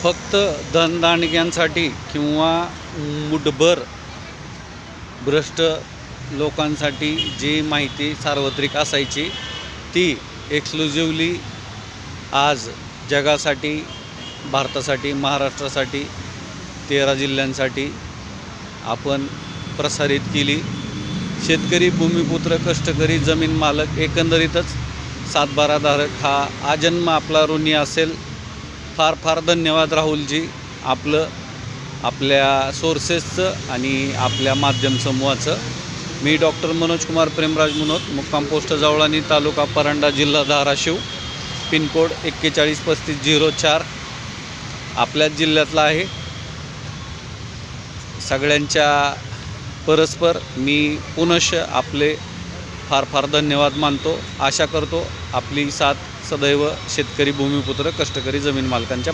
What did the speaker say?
फक्त धनदांडग्यांसाठी किंवा मुठभर भ्रष्ट लोकांसाठी जी माहिती सार्वत्रिक असायची ती एक्सक्लुझिव्हली आज जगासाठी, भारतासाठी, महाराष्ट्रासाठी 13 जिल्ह्यांसाठी आपण प्रसारित केली। शेतकरी, भूमिपुत्र, कष्टकरी, जमीन मालक, एकंदरीतच सातबाराधारक हा आजन्म आपला ऋणी असेल। फार फार धन्यवाद राहुलजी, आपल्या सोर्सेसचं आणि आपल्या माध्यम समूहाचं। मी डॉक्टर मनोज कुमार प्रेमराज मुनोत, मुक्काम पोस्ट जवळानी, तालुका परांडा, जिल्हा धाराशिव, पिनकोड 413504 आपल्याच जिल्ह्यातला आहे। सगळ्यांच्या परस्पर मी पुनश्च आपले फार फार धन्यवाद मानतो। आशा करतो आपली साथ सदैव शेतकरी, भूमिपुत्र, कष्टकरी, जमीन मालकांच्या